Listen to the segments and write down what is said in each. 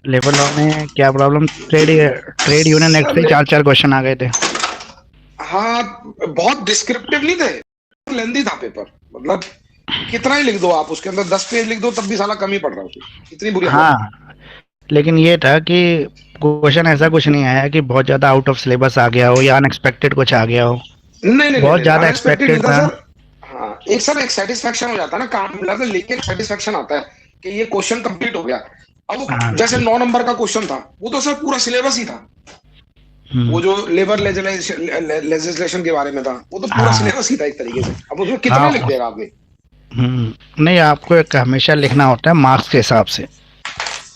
Labour law में क्या problem, trade trade union act से सर चार चार क्वेश्चन आ गए थे। हाँ, बहुत डिस्क्रिप्टिव नहीं थे, लेंदी था पेपर। मतलब कितना ही लिख दो आप उसके अंदर, 10 पेज लिख दो तब भी साला कम ही पड़ रहा है, इतनी बुरी हालत थी। हाँ, लेकिन ये था कि क्वेश्चन ऐसा कुछ नहीं आया कि बहुत ज़्यादा आउट ऑफ सिलेबस आ गया हो या अनएक्सपेक्टेड कुछ आ गया हो। नहीं नहीं नहीं बहुत नहीं, ज़्यादा अनएक्सपेक्टेड नहीं एक्सपेक्टेड था था। सर। हाँ, एक सर एक सेटिस्फेक्शन हो जाता है ना, काम मिला तो लेके एक सेटिस्फेक्शन आता है कि ये क्वेश्चन कंप्लीट हो गया। अब जैसे हाँ। 9 नंबर का क्वेश्चन था, वो तो सर पूरा सिलेबस ही था। हम्म। वो जो लेबर लेजिस्लेशन के बारे में था, वो तो पूरा हाँ। सिलेबस ही था एक तरीके से। अब उसमें कितना लिख हाँ। देगा आदमी। नहीं, आपको एक हमेशा लिखना होता है मार्क्स के हिसाब से।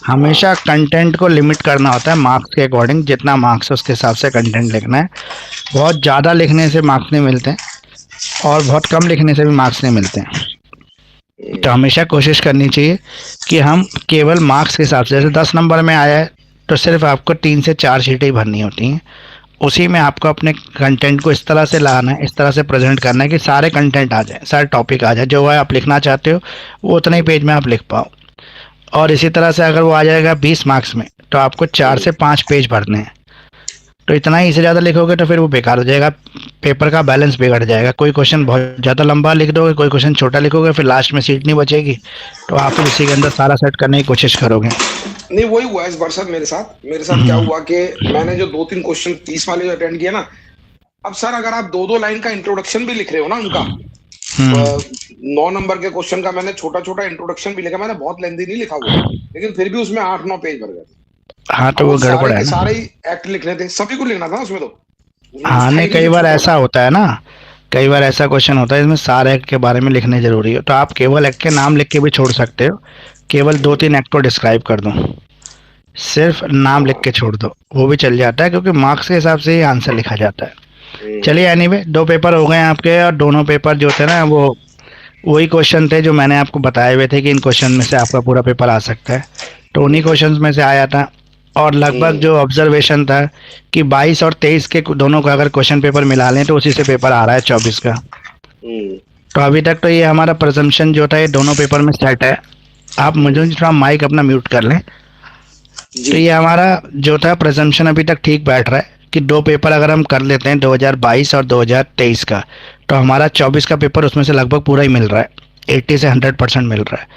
हाँ हमेशा कंटेंट को लिमिट करना होता है मार्क्स के अकॉर्डिंग, जितना मार्क्स है उसके हिसाब से कंटेंट लिखना है। बहुत ज़्यादा लिखने से मार्क्स नहीं मिलते हैं, और बहुत कम लिखने से भी मार्क्स नहीं मिलते हैं। तो हमेशा कोशिश करनी चाहिए कि हम केवल मार्क्स के हिसाब से, जैसे 10 नंबर में आया है तो सिर्फ आपको 3 से 4 शीटें ही भरनी होती हैं। उसी में आपको अपने कंटेंट को इस तरह से लाना है, इस तरह से प्रेजेंट करना है कि सारे कंटेंट आ जाए, सारे टॉपिक आ जाए, जो है आप लिखना चाहते हो वो उतने ही पेज में आप लिख पाओ। और इसी तरह से अगर वो आ जाएगा 20 मार्क्स में, तो आपको 4 से 5 पेज भरने हैं। तो इतना ही, इससे ज़्यादा लिखोगे तो फिर वो बेकार हो जाएगा, पेपर का बैलेंस बिगड़ जाएगा। कोई क्वेश्चन बहुत ज़्यादा लंबा लिख दोगे, कोई क्वेश्चन छोटा लिखोगे, फिर लास्ट में सीट नहीं बचेगी। तो आप फिर उसी के अंदर सारा सेट करने की कोशिश करोगे। नहीं, वही हुआ इस बार सर मेरे साथ क्या हम्म। हुआ कि मैंने जो 2-3 क्वेश्चन 30 वाले जो अटेंड किया ना। अब सर अगर आप 2-2 लाइन का इंट्रोडक्शन भी लिख रहे हो ना उनका, हम्म। 9 नंबर के क्वेश्चन का मैंने छोटा छोटा इंट्रोडक्शन भी लिखा, मैंने बहुत लेंदी नहीं लिखा वो, लेकिन फिर भी उसमें 8-9 पेज भर गए थे। हाँ, अब तो वो वो गड़बड़ सारे है के ना। सारे ही एक्ट लिखने थे, सभी को लिखना था ना उसमें तो। हाँ, था नहीं, ही नहीं कई कि बार छोटा ऐसा होगा। होता है ना, कई बार ऐसा क्वेश्चन होता है इसमें सारे एक्ट के बारे में लिखने जरूरी हो, तो आप केवल एक्ट के नाम लिख के भी छोड़ सकते हो। केवल 2-3 एक्ट को डिस्क्राइब कर दो, सिर्फ नाम लिख हाँ। के छोड़ दो, वो भी चल जाता है, क्योंकि मार्क्स के हिसाब से ही आंसर लिखा जाता है। हम्म, चलिए, एनीवे, 2 पेपर हो गए हैं आपके, और दोनों पेपर जो थे ना, वो वही क्वेश्चन थे जो मैंने आपको बताए हुए थे कि इन क्वेश्चन में से आपका पूरा पेपर आ सकता है। तो उन्हीं हम्म, क्वेश्चंस में से आया था। और लगभग हम्म, जो ऑब्जर्वेशन था कि 22 और 23 के दोनों का अगर क्वेश्चन पेपर मिला लें तो उसी से पेपर आ रहा है 24 का। हम्म, तो अभी तक तो ये हमारा प्रजम्पशन जो था ये दोनों पेपर में सेट है। आप मुझे थोड़ा माइक अपना म्यूट कर लें। जी। तो ये हमारा जो था प्रजम्पशन अभी तक ठीक बैठ रहा है कि 2 पेपर अगर हम कर लेते हैं 2022 और 2023 का, तो हमारा 24 का पेपर उसमें से लगभग पूरा ही मिल रहा है, 80 से 100% मिल रहा है।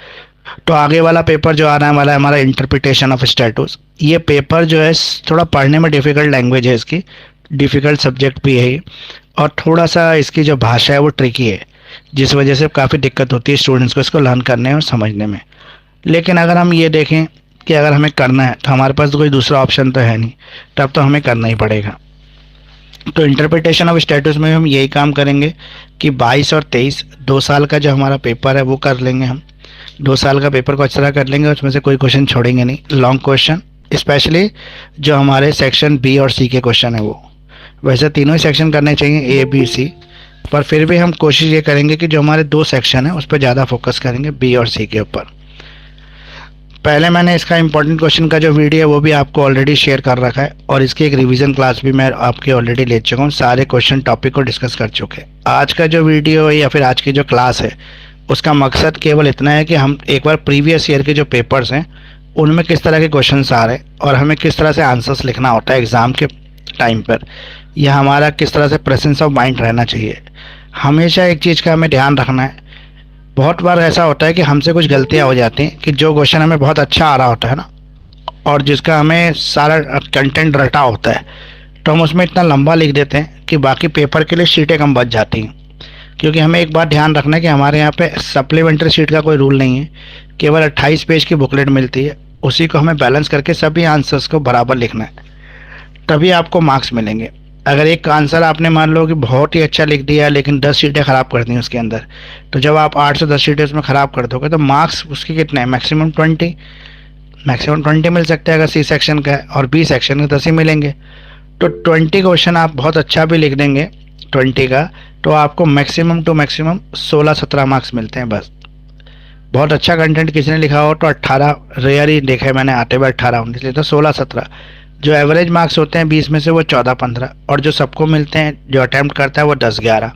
तो आगे वाला पेपर जो आने वाला है हमारा इंटरप्रिटेशन ऑफ स्टेटस, ये पेपर जो है थोड़ा पढ़ने में डिफ़िकल्ट लैंग्वेज है इसकी, डिफ़िकल्ट सब्जेक्ट भी है ये, और थोड़ा सा इसकी जो भाषा है वो ट्रिकी है, जिस वजह से काफ़ी दिक्कत होती है स्टूडेंट्स को इसको लर्न करने और समझने में। लेकिन अगर हम ये देखें कि अगर हमें करना है तो हमारे पास तो कोई दूसरा ऑप्शन तो है नहीं, तब तो हमें करना ही पड़ेगा। तो इंटरप्रिटेशन ऑफ स्टेटस में हम यही काम करेंगे कि 22 और 23 2 साल का जो हमारा पेपर है वो कर लेंगे हम। 2 साल का पेपर को अच्छी तरह कर लेंगे, उसमें से कोई क्वेश्चन छोड़ेंगे नहीं, लॉन्ग क्वेश्चन, स्पेशली जो हमारे सेक्शन बी और सी के क्वेश्चन है वो। वैसे तीनों ही सेक्शन करने चाहिए, ए बी सी, पर फिर भी हम कोशिश ये करेंगे कि जो हमारे 2 सेक्शन है उस पर ज़्यादा फोकस करेंगे, बी और सी के ऊपर। पहले मैंने इसका इंपॉर्टेंट क्वेश्चन का जो वीडियो है वो भी आपको ऑलरेडी शेयर कर रखा है, और इसकी एक रिवीजन क्लास भी मैं आपके ऑलरेडी ले चुका हूँ, सारे क्वेश्चन टॉपिक को डिस्कस कर चुके हैं। आज का जो वीडियो है या फिर आज की जो क्लास है उसका मकसद केवल इतना है कि हम एक बार प्रीवियस ईयर के जो पेपर्स हैं उनमें किस तरह के क्वेश्चंस आ रहे हैं और हमें किस तरह से आंसर्स लिखना होता है एग्ज़ाम के टाइम पर, यह हमारा किस तरह से प्रेजेंस ऑफ माइंड रहना चाहिए। हमेशा एक चीज़ का हमें ध्यान रखना है, बहुत बार ऐसा होता है कि हमसे कुछ गलतियां हो जाती हैं कि जो क्वेश्चन हमें बहुत अच्छा आ रहा होता है ना, और जिसका हमें सारा कंटेंट रटा होता है, तो हम उसमें इतना लंबा लिख देते हैं कि बाकी पेपर के लिए शीटें कम बच जाती हैं। क्योंकि हमें एक बात ध्यान रखना है कि हमारे यहाँ पे सप्लीमेंट्री शीट का कोई रूल नहीं है, केवल 28 पेज की बुकलेट मिलती है, उसी को हमें बैलेंस करके सभी आंसर्स को बराबर लिखना है, तभी आपको मार्क्स मिलेंगे। अगर एक आंसर आपने मान लो कि बहुत ही अच्छा लिख दिया लेकिन 10 सीटें ख़राब कर दी उसके अंदर, तो जब आप 8 से 10 सीटें उसमें ख़राब कर दोगे तो मार्क्स उसके कितने हैं, मैक्सिमम 20, मैक्सिमम 20 मिल सकते हैं अगर सी सेक्शन का है, और बी सेक्शन के 10 ही मिलेंगे। तो 20 क्वेश्चन आप बहुत अच्छा भी लिख देंगे 20 का, तो आपको मैक्सिमम टू मैक्सिमम 16-17 मार्क्स मिलते हैं बस। बहुत अच्छा कंटेंट किसी ने लिखा हो तो 18, रेयर ही देखे मैंने आते हुए 18-19, इसलिए तो 16-17। जो एवरेज मार्क्स होते हैं 20 में से वो 14-15, और जो सबको मिलते हैं जो अटैम्प्ट करता है वो 10-11।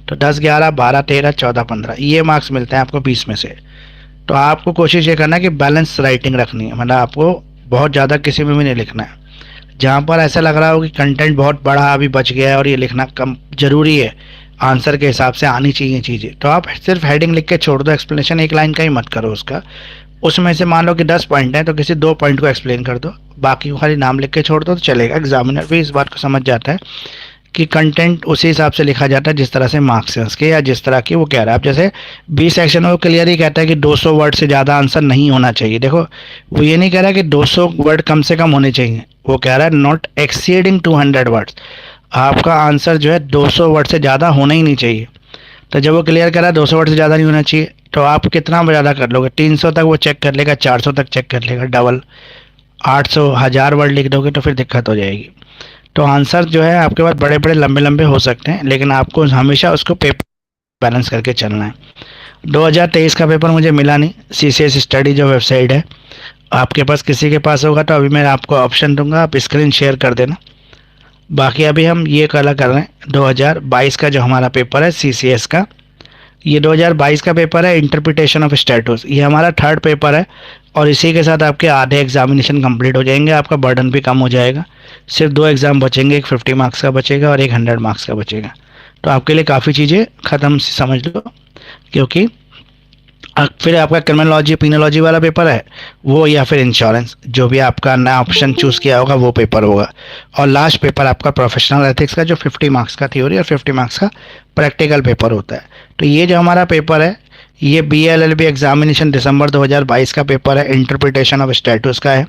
तो 10-11, 12-13, 14-15 ये मार्क्स मिलते हैं आपको 20 में से। तो आपको कोशिश ये करना है कि बैलेंस राइटिंग रखनी है, मतलब आपको बहुत ज़्यादा किसी में भी नहीं लिखना है। जहाँ पर ऐसा लग रहा हो कि कंटेंट बहुत बड़ा अभी बच गया है और ये लिखना कम ज़रूरी है, आंसर के हिसाब से आनी चाहिए चीज़ें, तो आप सिर्फ हेडिंग लिख के छोड़ दो, एक्सप्लेनेशन एक लाइन का ही मत करो उसका। उसमें से मान लो कि 10 पॉइंट है तो किसी 2 पॉइंट को एक्सप्लेन कर दो, बाकी को खाली नाम लिख के छोड़ दो तो चलेगा। एग्जामिनर भी इस बात को समझ जाता है कि कंटेंट उसी हिसाब से लिखा जाता है जिस तरह से मार्क्स हैं उसके, या जिस तरह की वो कह रहा है। अब जैसे बी सेक्शन में वो क्लियर ही कहता है कि 200 वर्ड से ज़्यादा आंसर नहीं होना चाहिए। देखो, वो ये नहीं कह रहा कि 200 वर्ड कम से कम होने चाहिए, वो कह रहा है नॉट एक्सीडिंग 200 वर्ड्स। आपका आंसर जो है 200 वर्ड से ज़्यादा होना ही नहीं चाहिए। तो जब वो क्लियर करा 200 वर्ड से ज़्यादा नहीं होना चाहिए, तो आप कितना ज़्यादा कर लोगे? 300 तक वो चेक कर लेगा, 400 तक चेक कर लेगा, डबल। 800 1000 वर्ड लिख दोगे तो फिर दिक्कत हो जाएगी। तो आंसर जो है आपके पास बड़े बड़े लंबे लंबे हो सकते हैं, लेकिन आपको हमेशा उसको पेपर बैलेंस करके चलना है। 2023 का पेपर मुझे मिला नहीं, CCS स्टडी जो वेबसाइट है, आपके पास किसी के पास होगा तो अभी मैं आपको ऑप्शन दूंगा, आप स्क्रीन शेयर कर देना। बाकी अभी हम ये कला कर रहे हैं 2022 का जो हमारा पेपर है CCS का, ये 2022 का पेपर है इंटरप्रिटेशन ऑफ स्टेटस, ये हमारा थर्ड पेपर है। और इसी के साथ आपके आधे एग्जामिनेशन कंप्लीट हो जाएंगे, आपका बर्डन भी कम हो जाएगा। सिर्फ 2 एग्ज़ाम बचेंगे, एक 50 मार्क्स का बचेगा और एक 100 मार्क्स का बचेगा। तो आपके लिए काफ़ी चीज़ें ख़त्म समझ लो, क्योंकि फिर आपका क्रिमिनोलॉजी पिनोलॉजी वाला पेपर है वो, या फिर इंश्योरेंस, जो भी आपका नया ऑप्शन चूज़ किया होगा वो पेपर होगा। और लास्ट पेपर आपका प्रोफेशनल एथिक्स का, जो 50 मार्क्स का थ्योरी और 50 मार्क्स का प्रैक्टिकल पेपर होता है। तो ये जो हमारा पेपर है, ये BLLB एग्जामिनेशन दिसंबर 2022 का पेपर है, इंटरप्रिटेशन ऑफ स्टेटस का है।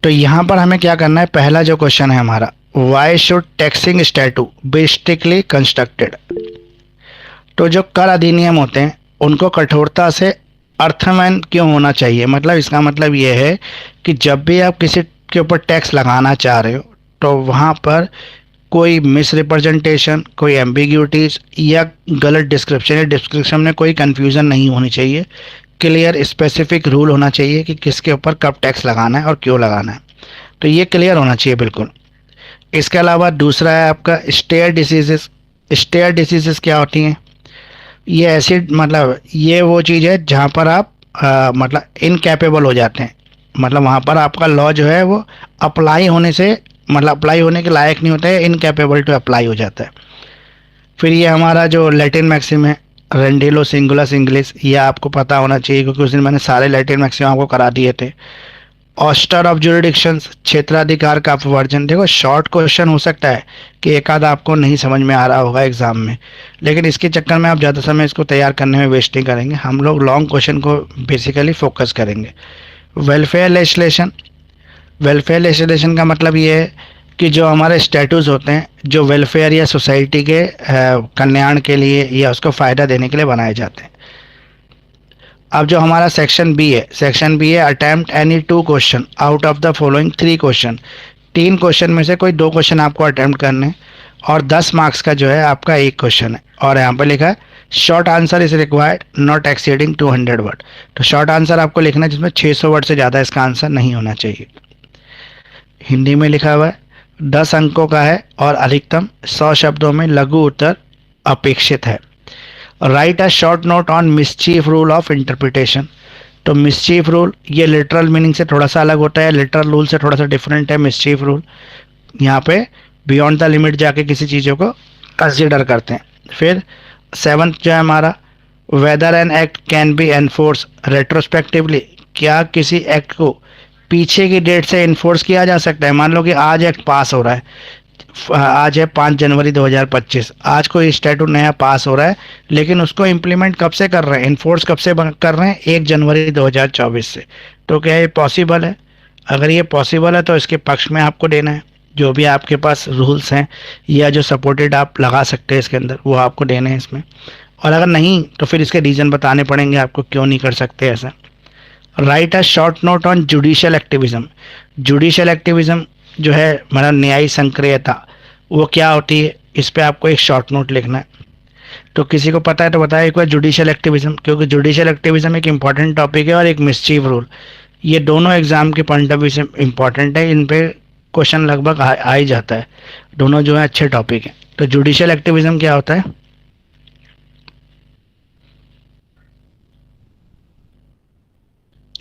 तो यहाँ पर हमें क्या करना है, पहला जो क्वेश्चन है हमारा, why should taxing statute be strictly constructed. तो जो कर अधिनियम होते हैं उनको कठोरता से अर्थमैन क्यों होना चाहिए, मतलब इसका मतलब ये है कि जब भी आप किसी के ऊपर टैक्स लगाना चाह रहे हो तो वहाँ पर कोई मिस रिप्रेजेंटेशन, कोई एम्बिग्यूटीज या गलत डिस्क्रिप्शन या डिस्क्रिप्शन में कोई कन्फ्यूज़न नहीं होनी चाहिए। क्लियर स्पेसिफिक रूल होना चाहिए कि किसके ऊपर कब टैक्स लगाना है और क्यों लगाना है, तो ये क्लियर होना चाहिए बिल्कुल। इसके अलावा दूसरा है आपका स्टेयर डिसीजेस। स्टेयर डिसीजेस क्या होती हैं? ये ऐसी, मतलब ये वो चीज़ है जहाँ पर आप मतलब इनकैपेबल हो जाते हैं, मतलब वहाँ पर आपका लॉ जो है वो अप्लाई होने से, मतलब अप्लाई होने के लायक नहीं होता है, इनकैपेबल टू अप्लाई हो जाता है। फिर ये हमारा जो लैटिन मैक्सिम है, रेंडेलो सिंगुलस इंग्लिश, ये आपको पता होना चाहिए क्योंकि उस दिन मैंने सारे लैटिन मैक्सिम आपको करा दिए थे। ऑस्टर ऑफ जुरिडिक्शंस, क्षेत्राधिकार का अपवर्जन। देखो, शॉर्ट क्वेश्चन हो सकता है कि एक आधा आपको नहीं समझ में आ रहा होगा एग्जाम में, लेकिन इसके चक्कर में आप ज़्यादा समय इसको तैयार करने में वेस्ट नहीं करेंगे। हम लोग लॉन्ग क्वेश्चन को बेसिकली फोकस करेंगे। Welfare legislation. वेलफेयर लेजिस्लेशन का मतलब ये है कि जो हमारे स्टेटस होते हैं, जो वेलफेयर या सोसाइटी के कल्याण के लिए या उसको फ़ायदा देने के लिए बनाए जाते हैं। अब जो हमारा सेक्शन बी है, सेक्शन बी है attempt any 2 question out of the following 3 question. 3 question में से कोई 2 क्वेश्चन आपको अटेम्प्ट करने हैं और 10 मार्क्स का जो है आपका एक क्वेश्चन है। और यहाँ पर लिखा है short answer is required not exceeding 200 word. तो शॉर्ट आंसर आपको लिखना है जिसमें 600 वर्ड से ज़्यादा इसका आंसर नहीं होना चाहिए। हिंदी में लिखा हुआ है 10 अंकों का है और अधिकतम 100 शब्दों में लघु उत्तर अपेक्षित है। Write a short note on mischief rule of interpretation. तो मिसचीफ रूल ये लिटरल मीनिंग से थोड़ा सा अलग होता है, लिटरल रूल से थोड़ा सा डिफरेंट है। मिसचीफ रूल यहाँ पे बियॉन्ड द लिमिट जाके किसी चीज़ों को कंसिडर करते हैं। फिर 7th जो है हमारा, whether an act can be enforce retrospectively. क्या किसी एक्ट को पीछे की डेट से इन्फोर्स किया जा सकता है? मान लो कि आज एक्ट पास हो रहा है, आज है 5 जनवरी 2025, आज कोई स्टैट्यूट नया पास हो रहा है, लेकिन उसको इम्प्लीमेंट कब से कर रहे हैं, इन्फोर्स कब से कर रहे हैं? 1 जनवरी 2024 से। तो क्या ये पॉसिबल है? अगर ये पॉसिबल है तो इसके पक्ष में आपको देना है, जो भी आपके पास रूल्स हैं या जो सपोर्टेड आप लगा सकते हैं इसके अंदर, वो आपको देने हैं इसमें। और अगर नहीं तो फिर इसके रीज़न बताने पड़ेंगे आपको क्यों नहीं कर सकते ऐसा। Right a short note on judicial activism. Judicial activism जो है मतलब न्यायिक संक्रियता, वो क्या होती है, इस पे आपको एक शॉर्ट नोट लिखना है। तो किसी को पता है तो बताए एक बार जुडिशियल एक्टिविज्म, क्योंकि जुडिशियल एक्टिविज्म एक इंपॉर्टेंट टॉपिक है और एक मिसचीफ रूल, ये दोनों एग्जाम के पॉइंट ऑफ व्यू से इंपॉर्टेंट है। इन पे क्वेश्चन लगभग आ ही जाता है, दोनों जो है अच्छे टॉपिक हैं। तो जुडिशियल एक्टिविज्म क्या होता है?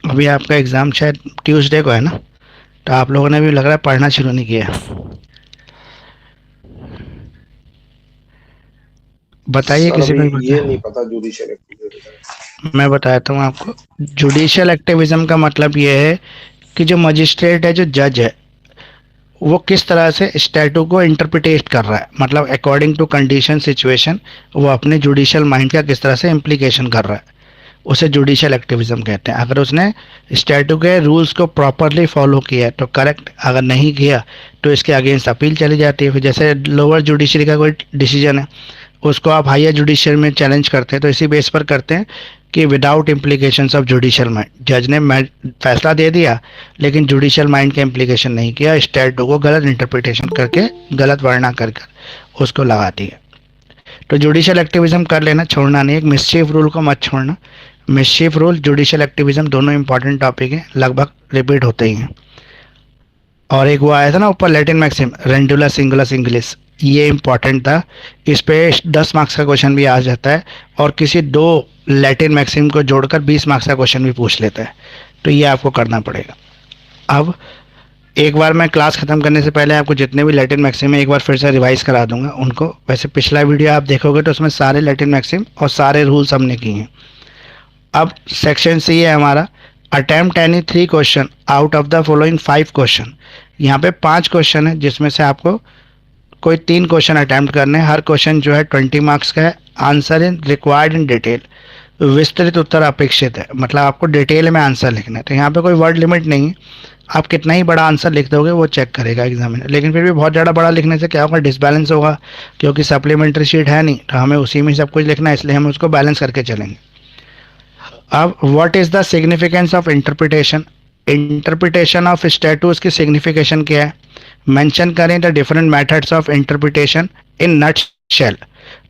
अभी आपका एग्ज़ाम शायद ट्यूसडे को है ना, तो आप लोगों ने भी लग रहा है पढ़ना शुरू नहीं किया। बताइए सर किसी अभी को भी ये बता। नहीं पता जुडिशियल एक्टिविज्म। मैं बताता हूँ आपको। जुडिशियल एक्टिविज्म का मतलब ये है कि जो मजिस्ट्रेट है, जो जज है, वो किस तरह से स्टैटू को इंटरप्रिटेट कर रहा है, मतलब अकॉर्डिंग टू कंडीशन सिचुएशन वो अपने जुडिशियल माइंड का किस तरह से इम्प्लीकेशन कर रहा है, उसे जुडिशियल एक्टिविज्म कहते हैं। अगर उसने स्टैटू के रूल्स को प्रॉपरली फॉलो किया तो करेक्ट, अगर नहीं किया तो इसके अगेंस्ट अपील चली जाती है। फिर जैसे लोअर जुडिशरी का कोई डिसीजन है, उसको आप हायर जुडिशरी में चैलेंज करते हैं, तो इसी बेस पर करते हैं कि without implications of judicial mind, जज ने फैसला दे दिया लेकिन जुडिशियल माइंड का इम्प्लीकेशन नहीं किया, स्टैटू को गलत इंटरप्रिटेशन करके, गलत वर्णना कर कर उसको लगा दिया। तो जुडिशियल एक्टिविज्म कर लेना, छोड़ना नहीं। एक मिसचीफ रूल को मत छोड़ना। मिसचीफ रूल, जुडिशियल एक्टिविज्म दोनों इंपॉर्टेंट टॉपिक हैं, लगभग रिपीट होते ही हैं। और एक वो आया था ना ऊपर, लैटिन मैक्सिम, रेंडुला सिंगुलर सिंगुलिस, ये इंपॉर्टेंट था। इस पे 10 मार्क्स का क्वेश्चन भी आ जाता है, और किसी दो लैटिन मैक्सिम को जोड़कर 20 मार्क्स का क्वेश्चन भी पूछ लेता है। तो ये आपको करना पड़ेगा। अब एक बार मैं क्लास ख़त्म करने से पहले आपको जितने भी लैटिन मैक्सिम है एक बार फिर से रिवाइज करा दूंगा उनको। वैसे पिछला वीडियो आप देखोगे तो उसमें सारे लैटिन मैक्सिम और सारे रूल्स हमने किए हैं। अब सेक्शन सी है हमारा, attempt any 3 question out of the following 5 question. यहाँ पे 5 क्वेश्चन है जिसमें से आपको कोई 3 क्वेश्चन अटेम्प्ट करने हैं। हर क्वेश्चन जो है 20 मार्क्स का है। Answer in required in detail, विस्तृत उत्तर अपेक्षित है, मतलब आपको डिटेल में आंसर लिखना है। तो यहाँ पे कोई वर्ड लिमिट नहीं है, आप कितना ही बड़ा आंसर लिख दोगे वो चेक करेगा एग्जामिनर। लेकिन फिर भी बहुत ज़्यादा बड़ा लिखने से क्या होगा, डिसबैलेंस होगा, क्योंकि सप्लीमेंट्री शीट है नहीं, तो हमें उसी में सब कुछ लिखना है, इसलिए हम उसको बैलेंस करके चलेंगे। अब what is the significance of interpretation, interpretation of statutes की सिग्निफिकेशन क्या है। मेंशन करें the different methods of interpretation in nutshell.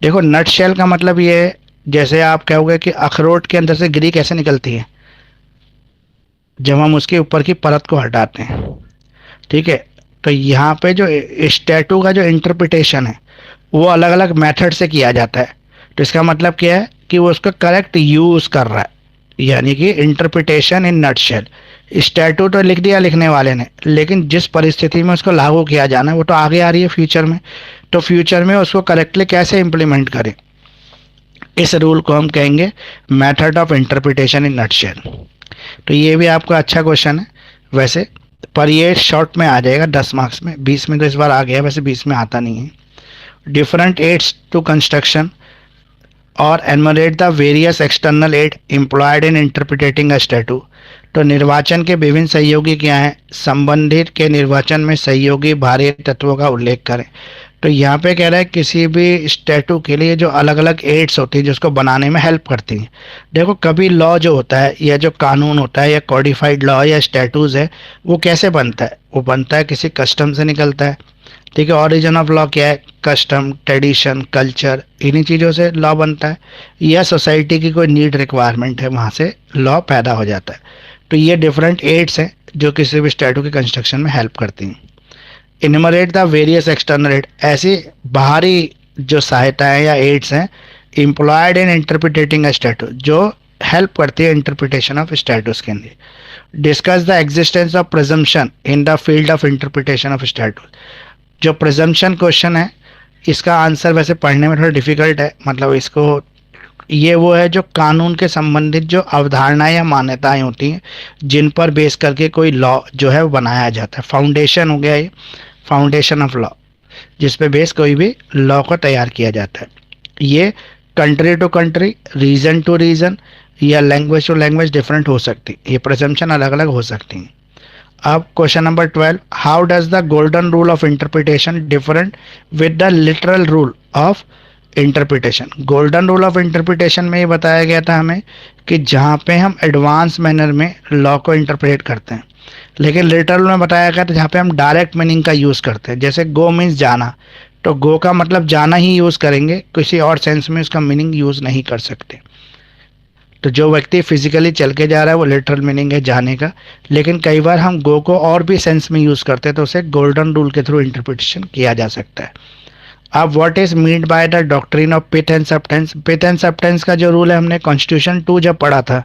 देखो नट शेल का मतलब ये है, जैसे आप कहोगे कि अखरोट के अंदर से गिरी कैसे निकलती है, जब हम उसके ऊपर की परत को हटाते हैं, ठीक है। तो यहाँ पे जो स्टैटू का जो इंटरप्रिटेशन है वो अलग अलग मेथड से किया जाता है। तो इसका मतलब क्या है कि वो उसका करेक्ट यूज़ कर रहा है, यानी कि इंटरप्रिटेशन इन नटशेल। स्टैटू तो लिख दिया लिखने वाले ने, लेकिन जिस परिस्थिति में उसको लागू किया जाना है वो तो आगे आ रही है फ्यूचर में। तो फ्यूचर में उसको करेक्टली कैसे इम्प्लीमेंट करें, इस रूल को हम कहेंगे method of interpretation in nutshell. तो ये भी आपका अच्छा क्वेश्चन है वैसे, पर ये शॉर्ट में आ जाएगा 10 मार्क्स में। 20 में तो इस बार आ गया, वैसे 20 में आता नहीं है। डिफरेंट एड्स टू कंस्ट्रक्शन और enumerate the various external aid employed in interpreting a statue. तो निर्वाचन के विभिन्न सहयोगी क्या हैं, संबंधित के निर्वाचन में सहयोगी बाहरी तत्वों का उल्लेख करें। तो यहाँ पे कह रहा है किसी भी स्टैटू के लिए जो अलग अलग एड्स होती हैं जिसको बनाने में हेल्प करती हैं। देखो कभी लॉ जो होता है या जो कानून होता है या कॉडिफाइड लॉ या स्टैटूज़ है, वो कैसे बनता है, वो बनता है किसी कस्टम से निकलता है, ठीक है। ओरिजिन ऑफ लॉ क्या है, कस्टम, ट्रेडिशन, कल्चर, इन्हीं चीज़ों से लॉ बनता है, या सोसाइटी की कोई नीड रिक्वायरमेंट है वहाँ से लॉ पैदा हो जाता है। तो ये डिफरेंट एड्स हैं जो किसी भी स्टैटू के कंस्ट्रक्शन में हेल्प करती हैं। Enumerate the various external aid, ऐसी बाहरी जो सहायताएं या एड्स हैं employed in interpreting a statute, जो हेल्प करती है इंटरप्रिटेशन ऑफ स्टैटूस के लिए। Discuss the existence of presumption in the field of interpretation of statutes. जो प्रिजम्पशन क्वेश्चन है इसका आंसर वैसे पढ़ने में थोड़ा डिफिकल्ट है, मतलब इसको, ये वो है जो कानून के संबंधित जो अवधारणाएं या मान्यताएं होती हैं जिन पर बेस करके कोई लॉ जो है वो बनाया जाता है। फाउंडेशन हो गया ये, फाउंडेशन ऑफ लॉ, जिस पे बेस कोई भी लॉ को तैयार किया जाता है। ये country to country, region to region या लैंग्वेज टू लैंग्वेज डिफरेंट हो सकती है, ये प्रिजम्पशन अलग अलग हो सकती हैं। अब question number 12, how does the golden rule of interpretation different with the literal rule of interpretation. Golden rule of interpretation में ये बताया गया था हमें कि जहाँ पे हम एडवांस मैनर में लॉ को इंटरप्रेट करते हैं, लेकिन लिटरल में बताया गया था जहाँ पे हम डायरेक्ट मीनिंग का यूज़ करते हैं। जैसे गो मीन्स जाना, तो गो का मतलब जाना ही यूज़ करेंगे, किसी और सेंस में उसका मीनिंग यूज़ नहीं कर सकते। तो जो व्यक्ति फिजिकली चल के जा रहा है वो लिटरल मीनिंग है जाने का, लेकिन कई बार हम गो को और भी सेंस में यूज़ करते हैं, तो उसे गोल्डन रूल के थ्रू इंटरप्रिटेशन किया जा सकता है। अब what is mean by the doctrine of pith and substance. Pith and substance का जो रूल है हमने कॉन्स्टिट्यूशन 2 जब पढ़ा था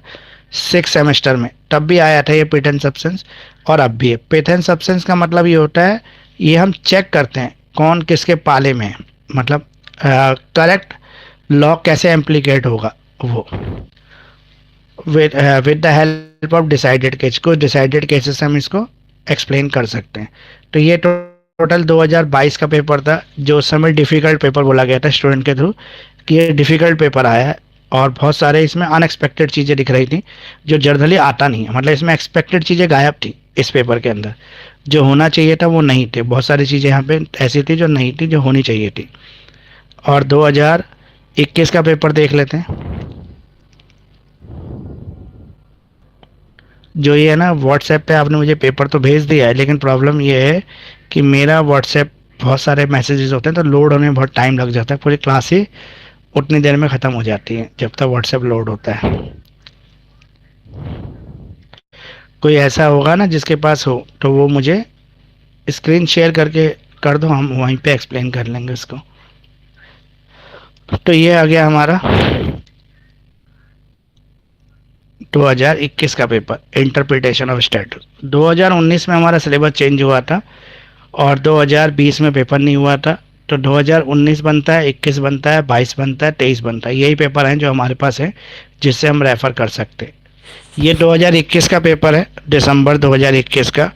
सिक्स सेमेस्टर में, तब भी आया था ये पिथ एंड सब्सटेंस और अब भी है। पिथ एंड सब्सटेंस का मतलब ये होता है, ये हम चेक करते हैं कौन किसके पाले में है, मतलब करेक्ट लॉ कैसे इम्प्लीकेट होगा वो, with the help of decided case. कुछ डिसाइडेड केसेस हम इसको एक्सप्लेन कर सकते हैं। तो ये टोटल 2022 का पेपर था, जो उस समय डिफ़िकल्ट पेपर बोला गया था स्टूडेंट के थ्रू कि ये डिफ़िकल्ट पेपर आया है, और बहुत सारे इसमें अनएक्सपेक्टेड चीज़ें दिख रही थी जो जनरली आता नहीं है। मतलब इसमें एक्सपेक्टेड चीज़ें गायब थी इस पेपर के अंदर, जो होना चाहिए था वो नहीं थे। बहुत सारी चीज़ें यहाँ पे ऐसी थी जो नहीं थी, जो होनी चाहिए थी। और 2021 का पेपर देख लेते हैं। जो ये है ना, व्हाट्सएप पे आपने मुझे पेपर तो भेज दिया है, लेकिन प्रॉब्लम ये है कि मेरा व्हाट्सएप बहुत सारे मैसेजेस होते हैं तो लोड होने में बहुत टाइम लग जाता है। पूरी क्लास ही उतनी देर में ख़त्म हो जाती है जब तक व्हाट्सएप लोड होता है। कोई ऐसा होगा ना जिसके पास हो तो वो मुझे स्क्रीन शेयर करके कर दो, हम वहीं पे एक्सप्लेन कर लेंगे इसको। तो ये आ गया हमारा 2021 का पेपर, इंटरप्रिटेशन ऑफ स्टैट्यूट। 2019 में हमारा सिलेबस चेंज हुआ था और 2020 में पेपर नहीं हुआ था, तो 2019 बनता है, 21 बनता है, 22 बनता है, 23 बनता है। यही पेपर हैं जो हमारे पास है जिससे हम रेफ़र कर सकते हैं। ये 2021 का पेपर है, दिसंबर 2021 का।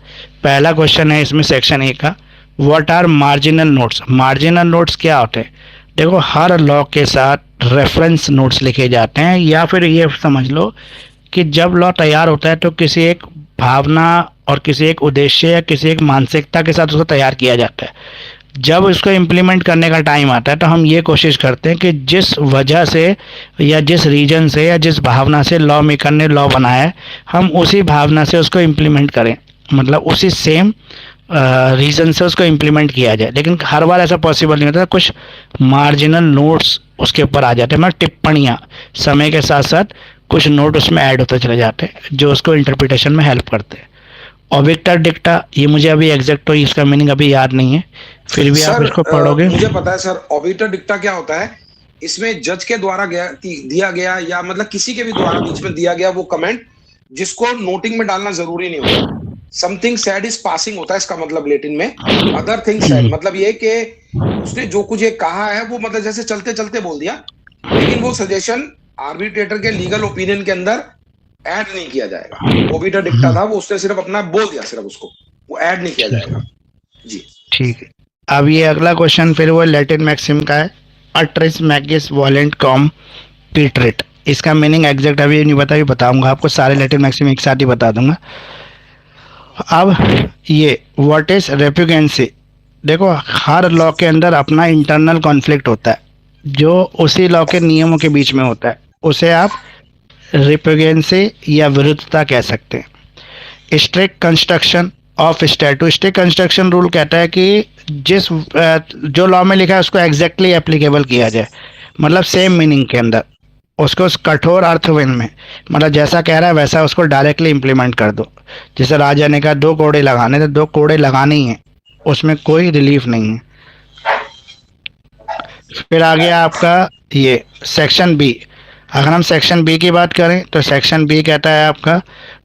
पहला क्वेश्चन है इसमें सेक्शन ए का, what are marginal notes. Marginal notes क्या होते हैं? देखो, हर लॉ के साथ रेफरेंस नोट्स लिखे जाते हैं, या फिर ये समझ लो कि जब लॉ तैयार होता है तो किसी एक भावना और किसी एक उद्देश्य या किसी एक मानसिकता के साथ उसको तैयार किया जाता है। जब उसको इम्प्लीमेंट करने का टाइम आता है तो हम ये कोशिश करते हैं कि जिस वजह से या जिस रीजन से या जिस भावना से लॉ मेकर ने लॉ बनाया है, हम उसी भावना से उसको इम्प्लीमेंट करें, मतलब उसी सेम रीज़न से उसको इम्प्लीमेंट किया जाए। लेकिन हर बार ऐसा पॉसिबल नहीं होता, कुछ मार्जिनल नोट्स उसके ऊपर आ जाते हैं, मतलब टिप्पणियाँ। समय के साथ साथ कुछ नोट उसमें ऐड होते चले जाते हैं जो उसको इंटरप्रिटेशन में हेल्प करते हैं। ऑबिक्टा डिक्टा, ये मुझे अभी एग्जैक्ट तो इसका मीनिंग अभी याद नहीं है, फिर भी आप इसको पढ़ोगे। मुझे पता है सर, ऑबिक्टा डिक्टा क्या होता है। इसमें जज के द्वारा दिया गया या मतलब किसी के भी द्वारा बीच में दिया गया वो कमेंट जिसको नोटिंग में डालना जरूरी नहीं होता। समथिंग सैड इज पासिंग होता है इसका मतलब लैटिन में। अदर थिंग सैड मतलब ये कि उसने जो कुछ ये कहा है वो मतलब जैसे चलते चलते बोल दिया, लेकिन वो सजेशन आर्बिट्रेटर के लीगल ओपिनियन के अंदर ऐड नहीं किया जाएगा। ओबिटा डिक्टा था, वो उसने सिर्फ अपना बोल दिया, सिर्फ उसको वो ऐड नहीं किया जाएगा जी। ठीक है, अब ये अगला क्वेश्चन फिर वो लैटिन मैक्सिम का है, अट्रिस मैगिस वॉलेंट कॉम पीट्रेट। इसका मीनिंग एग्जैक्ट अभी नहीं बता, भी बताऊंगा आपको, सारे लैटिन मैक्सिम एक साथ ही बता दूंगा। अब ये व्हाट इज रेप्यूगेंसी। देखो, हर लॉ के अंदर अपना इंटरनल कॉन्फ्लिक्ट होता है जो उसी लॉ के नियमों के बीच में होता है, उसे आप रिप्यूगेंसी या विरुद्धता कह सकते हैं। Strict construction of statute. Strict construction rule कहता है कि जिस जो लॉ में लिखा है उसको एग्जैक्टली एप्लीकेबल किया जाए, मतलब सेम मीनिंग के अंदर, उसको उस कठोर अर्थविन में, मतलब जैसा कह रहा है वैसा उसको डायरेक्टली इम्प्लीमेंट कर दो। जैसे राजा ने कहा 2 कोड़े लगाने, तो 2 कोड़े लगाने ही हैं, उसमें कोई रिलीफ नहीं है। फिर आ गया आपका ये सेक्शन बी। अगर हम सेक्शन बी की बात करें तो सेक्शन बी कहता है आपका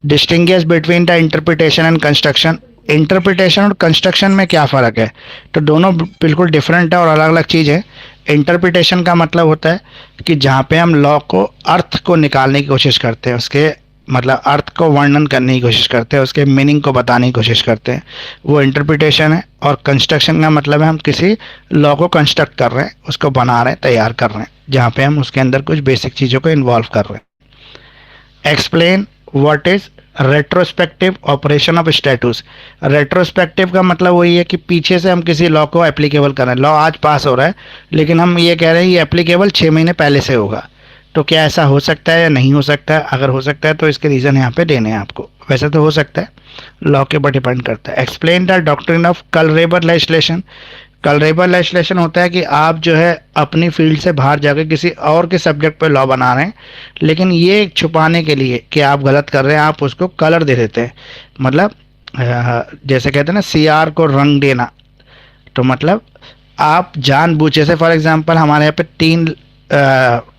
distinguish between the interpretation and construction. Interpretation और कंस्ट्रक्शन में क्या फ़र्क है? तो दोनों बिल्कुल डिफरेंट है और अलग अलग चीज़ है। इंटरप्रिटेशन का मतलब होता है कि जहाँ पे हम लॉ को अर्थ को निकालने की कोशिश करते हैं, उसके मतलब अर्थ को वर्णन करने की कोशिश करते हैं, उसके मीनिंग को बताने की कोशिश करते हैं, वो इंटरप्रिटेशन है। और कंस्ट्रक्शन का मतलब है हम किसी लॉ को कंस्ट्रक्ट कर रहे हैं, उसको बना रहे हैं, तैयार कर रहे हैं, जहाँ पे हम उसके अंदर कुछ बेसिक चीज़ों को इन्वॉल्व कर रहे हैं। Explain what is retrospective operation of statutes. Retrospective का मतलब वही है कि पीछे से हम किसी लॉ को एप्लीकेबल कर रहे हैं। लॉ आज पास हो रहा है लेकिन हम ये कह रहे हैं ये एप्लीकेबल 6 महीने पहले से होगा। तो क्या ऐसा हो सकता है या नहीं हो सकता है? अगर हो सकता है तो इसके रीज़न यहाँ पे देने हैं आपको। वैसे तो हो सकता है, लॉ के ऊपर डिपेंड करता है। Explain the doctrine of colourable legislation. Colourable legislation होता है कि आप जो है अपनी फील्ड से बाहर जाकर किसी और के सब्जेक्ट पे लॉ बना रहे हैं, लेकिन ये छुपाने के लिए कि आप गलत कर रहे हैं, आप उसको कलर दे देते हैं। मतलब जैसे कहते हैं ना, CR को रंग देना। तो मतलब आप जानबूझे से, फॉर एग्जांपल हमारे यहाँ पे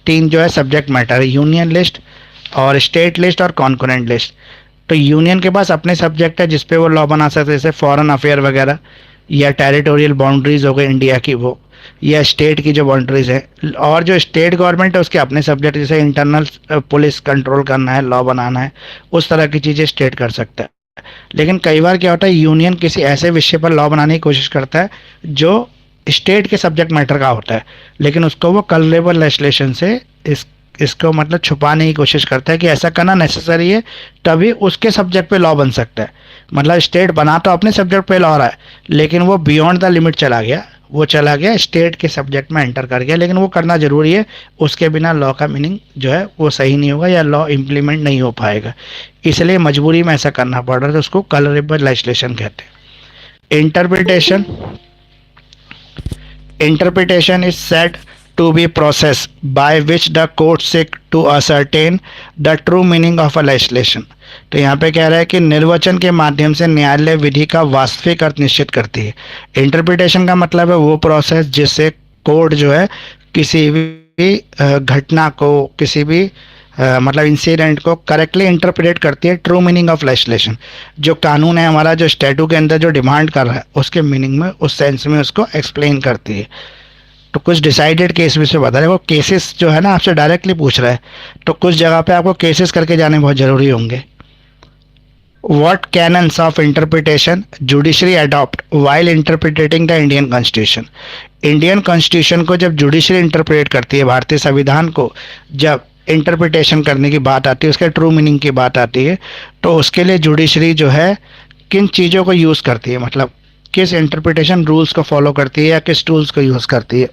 तीन जो है सब्जेक्ट मैटर है, यूनियन लिस्ट, और स्टेट लिस्ट और कॉन्करेंट लिस्ट। तो यूनियन के पास अपने सब्जेक्ट है जिस पे वो लॉ बना सकते हैं, जैसे फॉरेन अफेयर वगैरह, या टेरिटोरियल बाउंड्रीज हो गई इंडिया की वो, या स्टेट की जो बाउंड्रीज है। और जो स्टेट गवर्नमेंट है उसके अपने सब्जेक्ट, जैसे इंटरनल पुलिस कंट्रोल करना है, लॉ बनाना है, उस तरह की चीज़ें स्टेट कर सकता है। लेकिन कई बार क्या होता है, यूनियन किसी ऐसे विषय पर लॉ बनाने की कोशिश करता है जो स्टेट के सब्जेक्ट मैटर का होता है, लेकिन उसको वो कलरेबल लेजिस्लेशन से इसको मतलब छुपाने की कोशिश करता है कि ऐसा करना नेसेसरी है, तभी उसके सब्जेक्ट पे लॉ बन सकता है। मतलब स्टेट बना तो अपने सब्जेक्ट पे लॉ रहा है, लेकिन वो बियॉन्ड द लिमिट चला गया, वो चला गया स्टेट के सब्जेक्ट में एंटर कर गया। लेकिन वो करना ज़रूरी है, उसके बिना लॉ का मीनिंग जो है वो सही नहीं होगा या लॉ इम्प्लीमेंट नहीं हो पाएगा। इसलिए मजबूरी में ऐसा करना पड़ रहा है, तो उसको कलरेबल लेजिस्लेशन कहते हैं। Interpretation is said to be process by which the court seek to ascertain the true meaning of a legislation। तो यहाँ पे कह रहा है कि निर्वचन के माध्यम से न्यायालय विधि का वास्तविक अर्थ निश्चित करती है। इंटरप्रिटेशन का मतलब है वो प्रोसेस जिससे कोर्ट जो है किसी भी घटना को, किसी भी मतलब इंसिडेंट को करेक्टली इंटरप्रेट करती है, ट्रू मीनिंग ऑफ लेजिस्लेशन। जो कानून है हमारा, जो स्टैट्यूट के अंदर जो डिमांड कर रहा है उसके मीनिंग में, उस सेंस में उसको एक्सप्लेन करती है। तो कुछ डिसाइडेड केस भी से बता रहे, वो केसेस जो है ना आपसे डायरेक्टली पूछ रहा है, तो कुछ जगह पे आपको केसेस करके जाने बहुत ज़रूरी होंगे। What cannons of interpretation judiciary adopt while interpreting the Indian constitution. Indian constitution को जब जुडिशरी इंटरप्रेट करती है, भारतीय संविधान को जब इंटरप्रिटेशन करने की बात आती है, उसके ट्रू मीनिंग की बात आती है, तो उसके लिए जुडिशरी जो है किन चीज़ों को यूज़ करती है, मतलब किस इंटरप्रिटेशन रूल्स को फॉलो करती है या किस टूल्स को यूज़ करती है।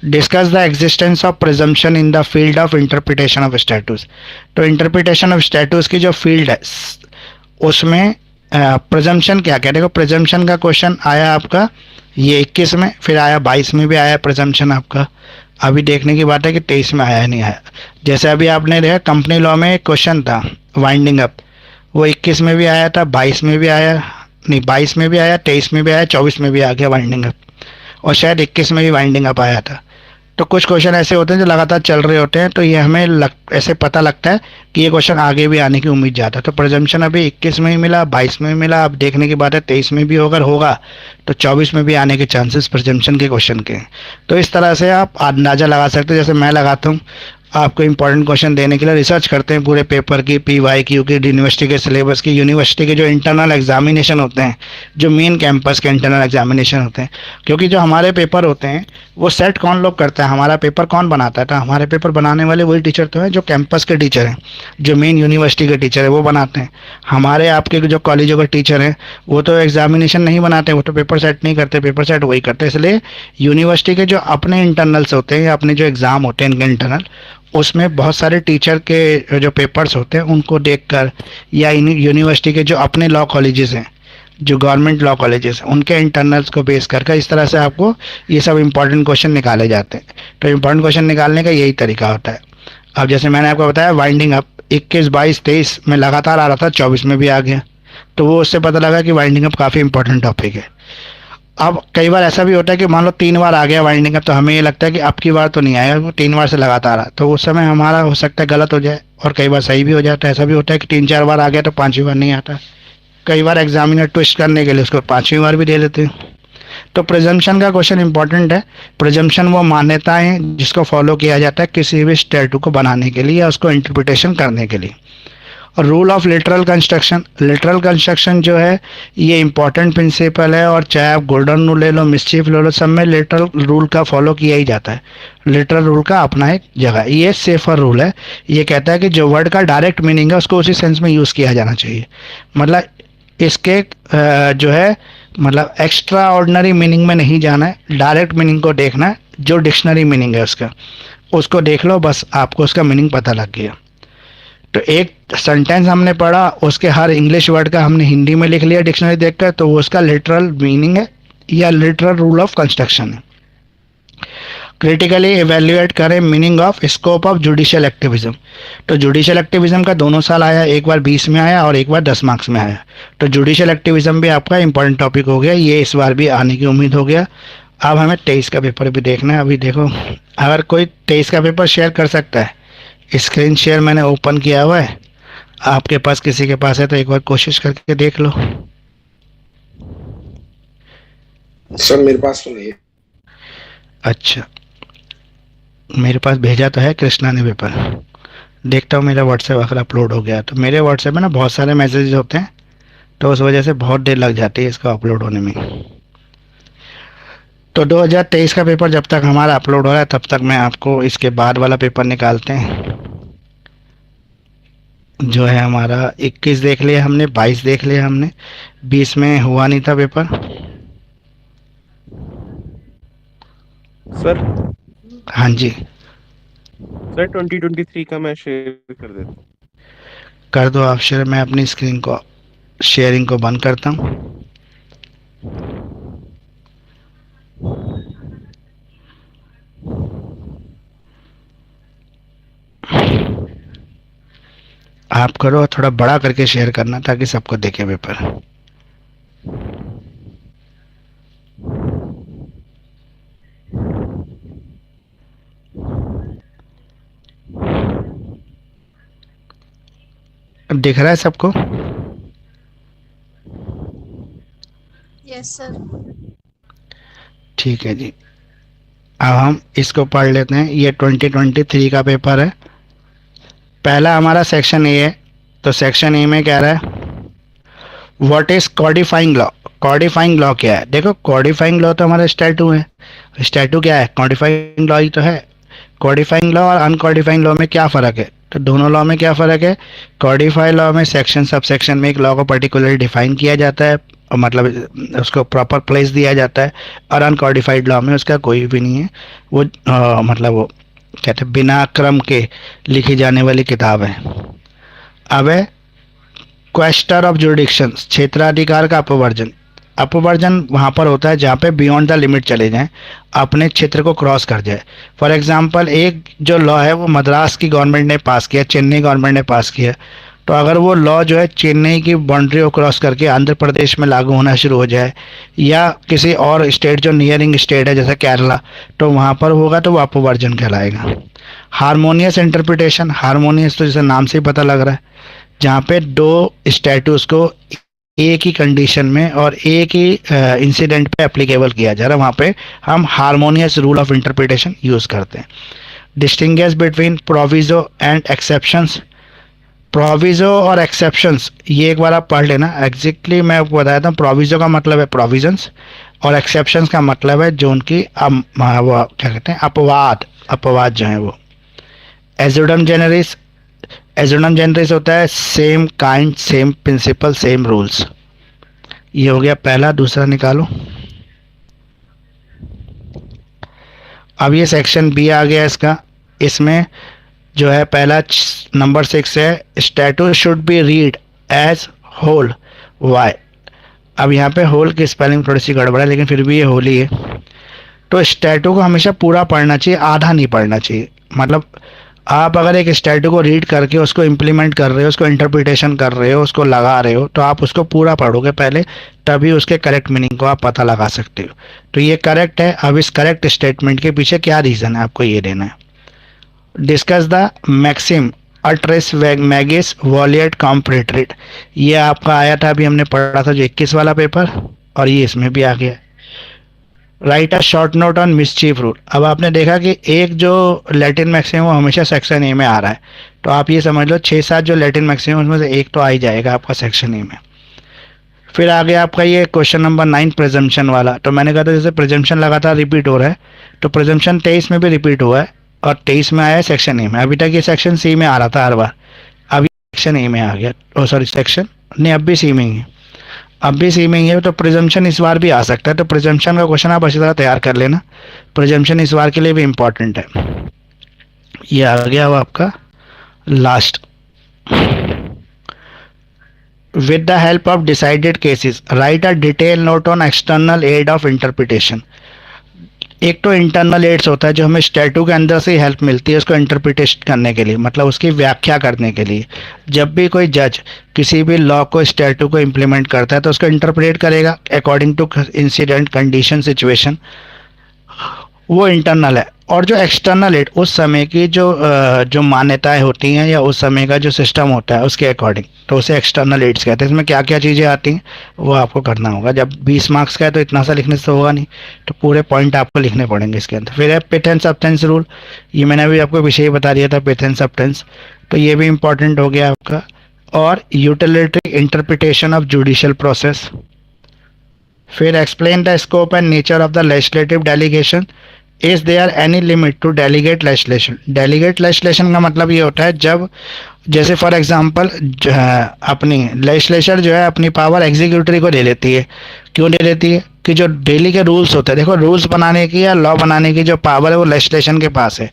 Discuss the existence of presumption in the field of interpretation of statutes. तो इंटरप्रिटेशन ऑफ स्टैट्यूट्स की जो फील्ड है उसमें प्रिजम्पशन क्या क्या, देखो प्रिजम्पशन का क्वेश्चन आया आपका ये 21 में, फिर आया 22 में भी आया प्रिजम्पशन आपका। अभी देखने की बात है कि 23 में आया नहीं आया। जैसे अभी आपने देखा कंपनी लॉ में एक क्वेश्चन था वाइंडिंग अप, वो 21 में भी आया था, 22 में भी आया, नहीं 22 में भी आया, 23 में भी आया, 24 में भी आ गया वाइंडिंग अप, और शायद 21 में भी वाइंडिंग अप आया था। तो कुछ क्वेश्चन ऐसे होते हैं जो लगातार चल रहे होते हैं, तो ये हमें ऐसे पता लगता है कि ये क्वेश्चन आगे भी आने की उम्मीद ज़्यादा है। तो प्रिजम्पशन अभी 21 में ही मिला, 22 में भी मिला, अब देखने की बात है 23 में भी अगर होगा तो 24 में भी आने के चांसेस प्रिजम्पशन के क्वेश्चन के। तो इस तरह से आप अंदाज़ा लगा सकते हो, जैसे मैं लगाता हूँ आपको इंपॉर्टेंट क्वेश्चन देने के लिए रिसर्च करते हैं पूरे पेपर की, PYQ की, यूनिवर्सिटी के सिलेबस की, यूनिवर्सिटी के जो इंटरनल एग्जामिनेशन होते हैं, जो मेन कैंपस के इंटरनल एग्जामिनेशन होते हैं। क्योंकि जो हमारे पेपर होते हैं वो सेट कौन लोग करता है, हमारा पेपर कौन बनाता है, तो हमारे पेपर बनाने वाले वही टीचर तो हैं जो कैंपस के टीचर हैं, जो मेन यूनिवर्सिटी के टीचर है वो बनाते हैं। हमारे आपके जो कॉलेजों के टीचर हैं वो तो एग्जामिनेशन नहीं बनाते, वो तो पेपर सेट नहीं करते, पेपर सेट वही करते हैं। इसलिए यूनिवर्सिटी के जो अपने इंटरनल्स होते हैं या अपने जो एग्ज़ाम होते हैं इनके इंटरनल, उसमें बहुत सारे टीचर के जो पेपर्स होते हैं उनको देखकर, या यूनिवर्सिटी के जो अपने लॉ कॉलेजेस हैं, जो गवर्नमेंट लॉ कॉलेजेस हैं, उनके इंटरनल्स को बेस करके इस तरह से आपको ये सब इंपॉर्टेंट क्वेश्चन निकाले जाते हैं। तो इंपॉर्टेंट क्वेश्चन निकालने का यही तरीका होता है। अब जैसे मैंने आपको बताया वाइंडिंग अप 21, 22, 23 में लगातार आ रहा था, 24 में भी आ गया, तो वो उससे पता लगा कि वाइंडिंग अप काफ़ी इंपॉर्टेंट टॉपिक है। अब कई बार ऐसा भी होता है कि मान लो 3 बार आ गया वाइंडिंग अप, तो हमें ये लगता है कि अब की बार तो नहीं आएगा, वो 3 बार से लगातार आ, तो उस समय हमारा हो सकता है गलत हो जाए, और कई बार सही भी हो जाता है। ऐसा भी होता है कि 3-4 बार आ गया तो 5वीं बार नहीं आता। कई बार एग्जामिनर ट्विस्ट करने के लिए उसको 5वीं बार भी दे देते हैं। तो प्रिजम्पशन का क्वेश्चन इंपॉर्टेंट है। प्रिजम्पशन वो मान्यता है जिसको फॉलो किया जाता है किसी भी स्टैट्यूट को बनाने के लिए या उसको इंटरप्रिटेशन करने के लिए। और rule of literal construction, literal construction जो है ये इंपॉर्टेंट प्रिंसिपल है, और चाहे आप गोल्डन रूल ले लो, मिसचीफ ले लो, सब में लिटरल रूल का फॉलो किया ही जाता है। लिटरल रूल का अपना एक जगह, ये सेफर रूल है। ये कहता है कि जो वर्ड का डायरेक्ट मीनिंग है उसको उसी सेंस में यूज़ किया जाना चाहिए। मतलब इसके जो है मतलब एक्स्ट्रा ऑर्डिनरी मीनिंग में नहीं जाना है, डायरेक्ट मीनिंग को देखना है, जो डिक्शनरी मीनिंग है उसका उसको देख लो, बस आपको उसका मीनिंग पता लग गया। तो एक सेंटेंस हमने पढ़ा, उसके हर इंग्लिश वर्ड का हमने हिंदी में लिख लिया डिक्शनरी देखकर, तो वो उसका लिटरल मीनिंग है या लिटरल रूल ऑफ कंस्ट्रक्शन है। क्रिटिकली एवेल्युएट करें meaning of scope of judicial activism. तो जुडिशियल एक्टिविज्म का दोनों साल आया, एक बार 20 में आया और एक बार 10 मार्क्स में आया। तो जुडिशियल एक्टिविज्म भी आपका इंपॉर्टेंट टॉपिक हो गया, ये इस बार भी आने की उम्मीद हो गया। अब हमें 23 का पेपर भी देखना है। अभी देखो, अगर कोई 23 का पेपर शेयर कर सकता है स्क्रीन शेयर मैंने ओपन किया हुआ है, आपके पास किसी के पास है तो एक बार कोशिश करके देख लो। सर मेरे पास तो नहीं है। अच्छा, मेरे पास भेजा तो है कृष्णा ने पेपर। देखता हूँ मेरा व्हाट्सएप अगर अपलोड हो गया तो। मेरे व्हाट्सएप में ना बहुत सारे मैसेजेस होते हैं, तो उस वजह से बहुत देर लग जाती है इसका अपलोड होने में। तो 2023 का पेपर जब तक हमारा अपलोड हो रहा है तब तक मैं आपको इसके बाद वाला पेपर निकालते हैं। जो है हमारा 21 देख लिया हमने, 22 देख लिया हमने, 20 में हुआ नहीं था पेपर। सर हाँ जी, सर 2023 का मैं शेयर कर देता हूँ। कर दो आप शेयर। मैं अपनी स्क्रीन को शेयरिंग को बंद करता हूँ। आप करो, थोड़ा बड़ा करके शेयर करना ताकि सबको देखे पेपर। दिख रहा है सबको? Yes sir. ठीक है जी, अब हम इसको पढ़ लेते हैं। ये 2023 का पेपर है। पहला हमारा सेक्शन ए है। तो सेक्शन ए में कह रहा है व्हाट इज कॉडिफाइंग लॉ। कॉडिफाइंग लॉ क्या है? देखो, कॉडिफाइंग लॉ तो हमारा स्टैटू है। स्टैटू क्या है? कॉडिफाइंग लॉ ही तो है। कॉडिफाइंग लॉ और अनकॉडिफाइंग लॉ में क्या फ़र्क है? तो दोनों लॉ में क्या फ़र्क है? कॉडिफाइड लॉ में सेक्शन सब सेक्शन में एक लॉ को पर्टिकुलरली डिफाइन किया जाता है, और मतलब उसको प्रॉपर प्लेस दिया जाता है। और अनकॉडिफाइड लॉ में उसका कोई भी नहीं है, वो मतलब वो कहते हैं बिना क्रम के लिखी जाने वाली किताब है। अब है क्वेस्टर ऑफ जुरिडिक्शन, क्षेत्राधिकार का अपवर्जन। अपवर्जन वहाँ पर होता है जहाँ पे बियॉन्ड द लिमिट चले जाएं, अपने क्षेत्र को क्रॉस कर जाए। फॉर एग्जांपल, एक जो लॉ है वो मद्रास की गवर्नमेंट ने पास किया, चेन्नई गवर्नमेंट ने पास किया, तो अगर वो लॉ जो है चेन्नई की बाउंड्री को क्रॉस करके आंध्र प्रदेश में लागू होना शुरू हो जाए, या किसी और स्टेट जो नियरिंग स्टेट है जैसे केरला, तो वहाँ पर होगा तो वो अपवर्जन कहलाएगा। हारमोनियस इंटरप्रिटेशन, हारमोनियस तो जैसे नाम से ही पता लग रहा है, जहाँ पे दो स्टैटूस को एक ही कंडीशन में और एक ही इंसिडेंट पे एप्लीकेबल किया जा रहा है, वहाँ पे हम harmonious rule of interpretation use करते हैं। Distinguish between proviso and exceptions. Proviso और एक्सेप्शंस ये एक बार आप पढ़ लेना। एग्जैक्टली मैं आपको बताया था, प्रोविजो का मतलब है प्रोविजंस और एक्सेप्शंस का मतलब है जो उनकी वो क्या कहते हैं, अपवाद, अपवाद जो है वो। एजुडम जेनरिस, एजुडम जेनरिस होता है same kind, same principle, same rules. ये हो गया पहला। दूसरा निकालो। अब ये सेक्शन बी आ गया इसका। इसमें जो है पहला नंबर 6 है statute should be read as whole. Why? अब यहाँ पे होल की स्पेलिंग थोड़ी सी गड़बड़ है, लेकिन फिर भी ये होल ही है। तो स्टैटू को हमेशा पूरा पढ़ना चाहिए, आधा नहीं पढ़ना चाहिए। मतलब आप अगर एक स्टैटू को रीड करके उसको इम्प्लीमेंट कर रहे हो, उसको इंटरप्रिटेशन कर रहे हो, उसको लगा रहे हो, तो आप उसको पूरा पढ़ोगे पहले, तभी उसके करेक्ट मीनिंग को आप पता लगा सकते हो। तो ये करेक्ट है। अब इस करेक्ट स्टेटमेंट के पीछे क्या रीज़न है, आपको ये देना है। Discuss the maxim ut res magis valeat quam pereat. ये आपका आया था, अभी हमने पढ़ा था जो 21 वाला पेपर, और ये इसमें भी आ गया। Right a short note on mischief rule. अब आपने देखा कि एक जो लैटिन मैक्सिमम वो हमेशा सेक्शन ए में आ रहा है, तो आप ये समझ लो 6-7 जो लैटिन मैक्सिमम उसमें से एक तो आ ही जाएगा आपका सेक्शन ए में। फिर आ गया आपका ये क्वेश्चन नंबर 9 प्रिजम्पशन वाला। तो मैंने कहा था जैसे प्रिजम्पशन लगातार रिपीट हो रहा है, तो प्रिजम्पशन 23 में भी रिपीट हुआ है और 23 में आया है सेक्शन ए में। अभी तक ये सेक्शन सी में आ रहा था हर बार, अब ये सेक्शन ए में आ गया। ओ सॉरी, सेक्शन नहीं, अब भी सी में ही है, अब भी सी में ही है। तो प्रिजम्पशन इस बार भी आ सकता है। तो प्रिजम्पशन का क्वेश्चन आप अच्छी तरह तैयार कर लेना, प्रिजम्पशन इस बार के लिए भी इम्पॉर्टेंट है। ये आ गया वो आपका last. With the help of decided cases write a detail note on external aid of interpretation. एक तो इंटरनल एड्स होता है जो हमें स्टैटू के अंदर से हेल्प मिलती है उसको इंटरप्रिटेशन करने के लिए, मतलब उसकी व्याख्या करने के लिए। जब भी कोई जज किसी भी लॉ को, स्टैटू को इम्प्लीमेंट करता है तो उसको इंटरप्रेट करेगा according to incident, condition, situation. वो इंटरनल है। और जो एक्सटर्नल एड उस समय की जो मान्यताएं होती हैं या उस समय का जो सिस्टम होता है उसके अकॉर्डिंग, तो उसे एक्सटर्नल एड्स कहते हैं। इसमें क्या क्या चीज़ें आती हैं वो आपको करना होगा। जब 20 मार्क्स का है तो इतना सा लिखने से तो होगा नहीं, तो पूरे पॉइंट आपको लिखने पड़ेंगे इसके अंदर। फिर है पिथ एंड सब्सटेंस रूल, ये मैंने अभी आपको विषय ही बता दिया था, पिथ एंड सब्सटेंस, तो ये भी इंपॉर्टेंट हो गया आपका। और utilitarian interpretation of judicial process. फिर explain the scope and nature of the legislative delegation, is there any limit to delegate legislation. Delegate legislation का मतलब ये होता है जब, जैसे फॉर एग्जांपल अपनी लेजिस्लेचर जो है अपनी पावर एग्जीक्यूटिव को दे लेती है। क्यों दे लेती है? कि जो डेली के रूल्स होते हैं, देखो रूल्स बनाने की या लॉ बनाने की जो पावर है वो लेजिस्लेशन के पास है,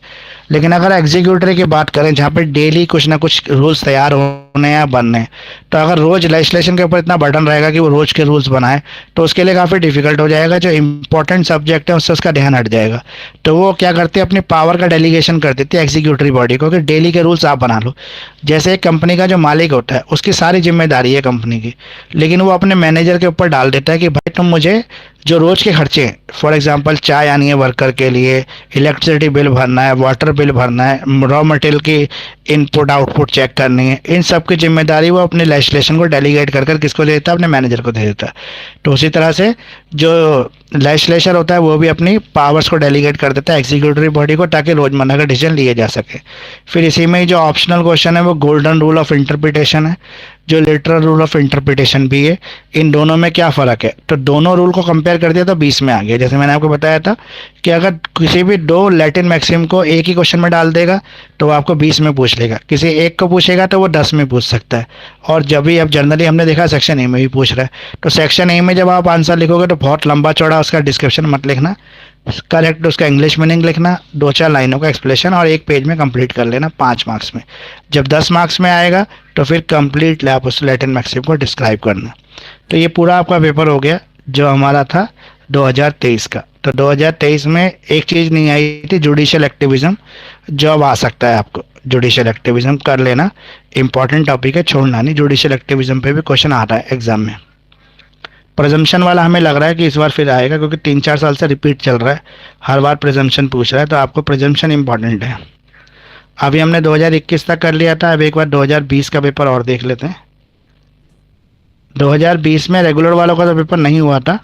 लेकिन अगर एग्जीक्यूटिव की बात करें जहाँ पे डेली कुछ ना कुछ रूल्स तैयार होने या बनने, तो अगर रोज लेजिस्लेशन के ऊपर इतना बर्डन रहेगा कि वो रोज के रूल्स बनाए तो उसके लिए काफ़ी डिफिकल्ट हो जाएगा। जो इंपॉर्टेंट सब्जेक्ट है उससे उसका ध्यान हट जाएगा। तो वो क्या करते हैं, अपनी पावर का डेलीगेशन कर देती है एग्जीक्यूटिव बॉडी को कि डेली के रूल्स आप बना लो। जैसे एक कंपनी का जो मालिक होता है उसकी सारी जिम्मेदारी है कंपनी की, लेकिन वो अपने मैनेजर के ऊपर डाल देता है कि भाई तुम मुझे जो रोज़ के खर्चे हैं, फॉर एग्जांपल चाय आनी है वर्कर के लिए, इलेक्ट्रिसिटी बिल भरना है, वाटर बिल भरना है, रॉ मटेरियल की इनपुट आउटपुट चेक करनी है, इन सब की जिम्मेदारी वो अपने लेजिस्लेशन को डेलीगेट कर कर किसको दे देता है, अपने मैनेजर को दे देता है। तो उसी तरह से जो लेजिस्लेचर होता है वो भी अपनी पावर्स को डेलीगेट कर देता है एग्जीक्यूटिव बॉडी को, ताकि रोजमर्रा का डिसीजन लिए जा सके। फिर इसी में जो ऑप्शनल क्वेश्चन है वो गोल्डन रूल ऑफ इंटरप्रिटेशन है, जो लिटरल रूल ऑफ इंटरप्रिटेशन भी है। इन दोनों में क्या फ़र्क है, तो दोनों रूल को कंपेयर कर दिया तो 20 में आ गया। जैसे मैंने आपको बताया था कि अगर किसी भी दो लैटिन मैक्सिम को एक ही क्वेश्चन में डाल देगा तो वो आपको 20 में पूछ लेगा, किसी एक को पूछेगा तो वो 10 में पूछ सकता है। और जब भी अब जनरली हमने देखा सेक्शन ए में भी पूछ रहा है, तो सेक्शन ए में जब आप आंसर लिखोगे तो बहुत लंबा चौड़ा उसका डिस्क्रिप्शन मत लिखना, करेक्ट उसका इंग्लिश मीनिंग लिखना, 2-4 लाइनों का एक्सप्लेनेशन और एक पेज में कंप्लीट कर लेना 5 मार्क्स में। जब 10 मार्क्स में आएगा तो फिर कंप्लीट आप उस लैटिन मैक्सिम को डिस्क्राइब करना। तो ये पूरा आपका पेपर हो गया जो हमारा था 2023 का। तो 2023 में एक चीज़ नहीं आई थी, जुडिशियल एक्टिविज्म, जो अब आ सकता है आपको। जुडिशियल एक्टिविज्म कर लेना, इंपॉर्टेंट टॉपिक है, छोड़ना नहीं। जुडिशियल एक्टिविज्म पे भी क्वेश्चन आ रहा है एग्जाम में। प्रेजम्पशन वाला हमें लग रहा है कि इस बार फिर आएगा, क्योंकि 3-4 साल से रिपीट चल रहा है, हर बार प्रेजम्पशन पूछ रहा है, तो आपको प्रेजम्पशन इंपॉर्टेंट है। अभी हमने 2021 तक कर लिया था, अब एक बार 2020 का पेपर और देख लेते हैं। 2020 में रेगुलर वालों का तो पेपर नहीं हुआ था,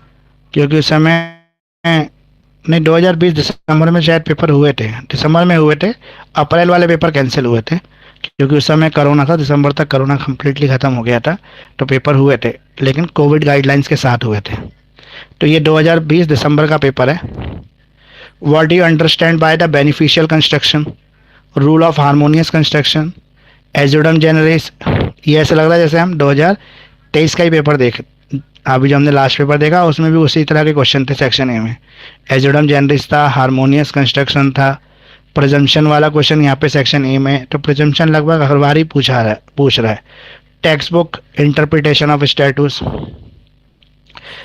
क्योंकि उस समय नहीं, 2020 दिसंबर में शायद पेपर हुए थे, दिसंबर में हुए थे। अप्रैल वाले पेपर कैंसिल हुए थे क्योंकि उस समय कोरोना था, दिसंबर तक कोरोना कम्प्लीटली ख़त्म हो गया था, तो पेपर हुए थे, लेकिन कोविड गाइडलाइंस के साथ हुए थे। तो ये 2020 दिसंबर का पेपर है। What do you understand by the beneficial construction, rule of harmonious construction, ejusdem generis. ये ऐसा लग रहा है जैसे हम 2023 का ही पेपर देख, अभी जो हमने लास्ट पेपर देखा उसमें भी उसी तरह के क्वेश्चन थे सेक्शन ए में। एजुडम जनरलिस था, हार्मोनियस कंस्ट्रक्शन था, प्रेजम्पशन वाला क्वेश्चन यहाँ पे सेक्शन ए में। तो प्रेजम्पशन लगभग हर बार ही पूछ रहा है। Text book interpretation of statutes.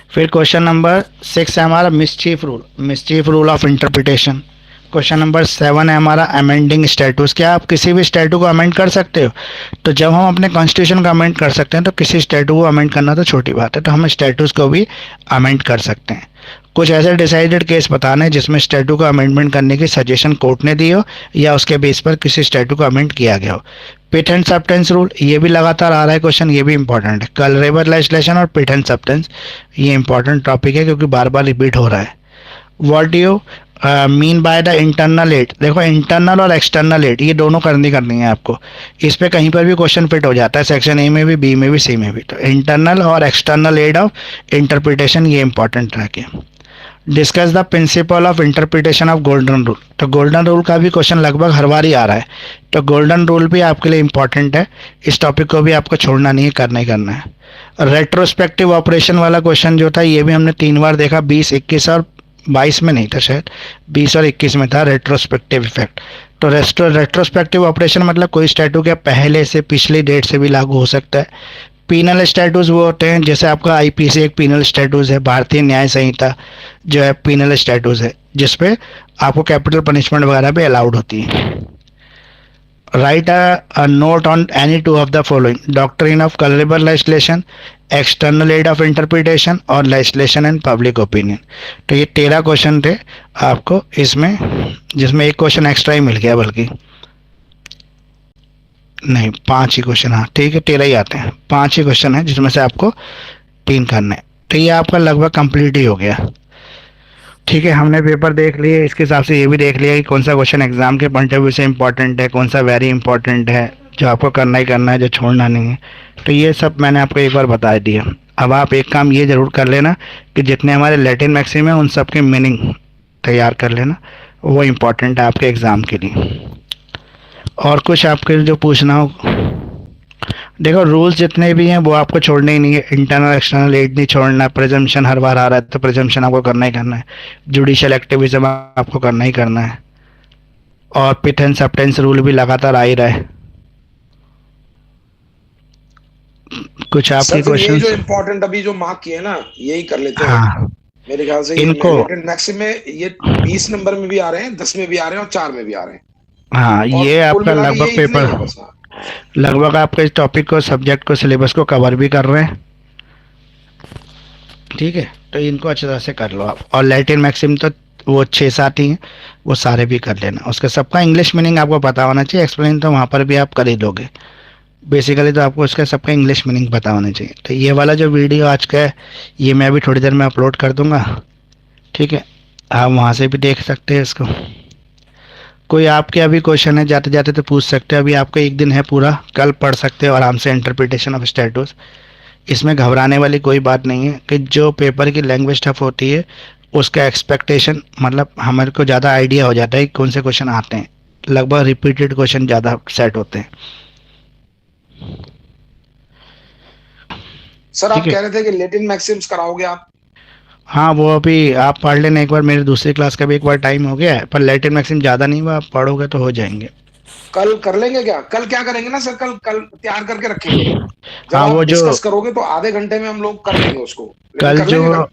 फिर क्वेश्चन नंबर 6 है हमारा mischief rule of interpretation. Question number 7 है हमारा अमेंडिंग स्टैटूस। क्या आप किसी भी स्टैटू को अमेंड कर सकते हो? तो जब हम अपने कॉन्स्टिट्यूशन को अमेंड कर सकते हैं तो किसी स्टैटू को अमेंड करना तो छोटी बात है, तो हम स्टैटूस को भी अमेंड कर सकते हैं। कुछ ऐसे डिसाइडेड केस बताने हैं जिसमें स्टैटू को अमेंडमेंट करने की सजेशन कोर्ट ने दी हो या उसके बेस पर किसी स्टैटू को अमेंड किया गया हो। पिथ एंड सब्सटेंस रूल, ये भी लगातार आ रहा है क्वेश्चन, ये भी इंपॉर्टेंट है। कलरेबल लेजिस्लेशन और पिथ एंड सब्सटेंस, ये इंपॉर्टेंट टॉपिक है क्योंकि बार बार रिपीट हो रहा है। What do you mean by the internal aid. देखो इंटरनल और एक्सटर्नल एड ये दोनों करनी है आपको, इस पे कहीं पर भी क्वेश्चन फिट हो जाता है, सेक्शन ए में भी, बी में भी, सी में भी। तो इंटरनल और एक्सटर्नल एड ऑफ इंटरप्रिटेशन ये इंपॉर्टेंट रह के। Discuss the principle of interpretation of golden rule. तो गोल्डन रूल का भी क्वेश्चन लगभग हर बार ही आ रहा है, तो गोल्डन रूल भी आपके लिए इंपॉर्टेंट है, इस टॉपिक को भी आपको छोड़ना नहीं है, करना ही करना है। रेट्रोस्पेक्टिव ऑपरेशन वाला क्वेश्चन जो था ये भी हमने 3 बार देखा, 20, 21 और 22 में नहीं था शायद, 20 और 21 में था रेट्रोस्पेक्टिव इफेक्ट। तो रेट्रोस्पेक्टिव ऑपरेशन मतलब कोई स्टैटू क्या पहले से पिछली डेट से भी लागू हो सकता है। पीनल स्टैटूज वो होते हैं, जैसे आपका आईपीसी एक पीनल स्टैटूज है, भारतीय न्याय संहिता जो है पीनल स्टैटूज है, जिसपे आपको कैपिटल पनिशमेंट वगैरह भी अलाउड होती है। Write a note on any 2 of the following, doctrine of colourable legislation, external aid of interpretation और लेजिस्लेशन एंड पब्लिक ओपिनियन। तो ये 13 क्वेश्चन थे आपको इसमें, जिसमें एक क्वेश्चन एक्स्ट्रा ही मिल गया, बल्कि नहीं 5 ही क्वेश्चन, हाँ ठीक है 13 ही आते हैं, 5 ही क्वेश्चन है जिसमें से आपको 3 करने हैं। तो ये आपका लगभग कंप्लीट ही हो गया। ठीक है, हमने पेपर देख लिए, इसके हिसाब से ये भी देख लिया कि कौन सा क्वेश्चन एग्जाम के पॉइंट ऑफ व्यू से इंपॉर्टेंट है, कौन सा वेरी इंपॉर्टेंट है, जो आपको करना ही करना है, जो छोड़ना नहीं है। तो ये सब मैंने आपको एक बार बता दिया। अब आप एक काम ये ज़रूर कर लेना कि जितने हमारे लैटिन मैक्सिम है उन सब के मीनिंग तैयार कर लेना, वो इम्पोर्टेंट है आपके एग्ज़ाम के लिए। और कुछ आपके जो पूछना हो, देखो रूल्स जितने भी हैं वो आपको छोड़ने ही नहीं है। इंटरनल एक्सटर्नल एड नहीं छोड़ना, प्रिजम्पशन हर बार आ रहा है तो प्रिजम्पशन आपको करना ही करना है, जुडिशियल एक्टिविज्म आपको करना ही करना है, और पिथ एंड सब्टेंस रूल भी लगातार आ ही रहा है। कुछ आपके सर फिर ये क्वेश्चन, जो इम्पोर्टेंट अभी जो मार्क किए ना यही कर लेते हैं। हाँ मेरे ख्याल से इनको, मैक्सिम में ये 20 नंबर में भी आ रहे हैं, 10 में भी आ रहे हैं और 4 में भी आ रहे हैं। हाँ और ये कुल आपका मिला के लगभग ये इतने ही पेपर, है बस। हाँ। लगभग आपके इस टॉपिक को, सब्जेक्ट को, सिलेबस को कवर भी कर रहे हैं। ठीक है, तो इनको अच्छी तरह से कर लो आप। और लैटिन मैक्सिम तो वो 6-7 ही हैं, वो सारे भी कर लेना। उसका सबका इंग्लिश मीनिंग आपको पता होना चाहिए, एक्सप्लेन तो वहाँ पर भी आप कर ही लोगे। बेसिकली तो आपको उसका सबका इंग्लिश मीनिंग पता होना चाहिए। तो ये वाला जो वीडियो आज का है ये मैं अभी थोड़ी देर में अपलोड कर दूंगा। ठीक है, आप वहाँ से भी देख सकते हैं इसको। कोई आपके अभी क्वेश्चन है जाते जाते तो पूछ सकते हैं। अभी आपका एक दिन है पूरा, कल पढ़ सकते हो आराम से इंटरप्रिटेशन ऑफ स्टेटस। इसमें घबराने वाली कोई बात नहीं है कि जो पेपर की लैंग्वेज टफ होती है उसका एक्सपेक्टेशन, मतलब हमारे को ज़्यादा आइडिया हो जाता है कि कौन से क्वेश्चन आते हैं। लगभग रिपीटेड क्वेश्चन ज़्यादा सेट होते हैं। सर आप ठीक है, कह रहे थे कि लैटिन मैक्सिम्स कराओगे आप? हाँ वो अभी आप पढ़ लेना एक बार, मेरी दूसरी क्लास का भी एक बार टाइम हो गया है, पर लैटिन मैक्सिम ज़्यादा नहीं हुआ, आप पढ़ोगे तो हो जाएंगे। कल कर लेंगे क्या? कल क्या करेंगे ना सर, कल कल तैयार करके रखेंगे। जब हाँ आप वो जो डिस्कस करोगे तो आधे घंटे में हम लोग कर लेंगे उसको। लेकिन कल कर लेंगे जो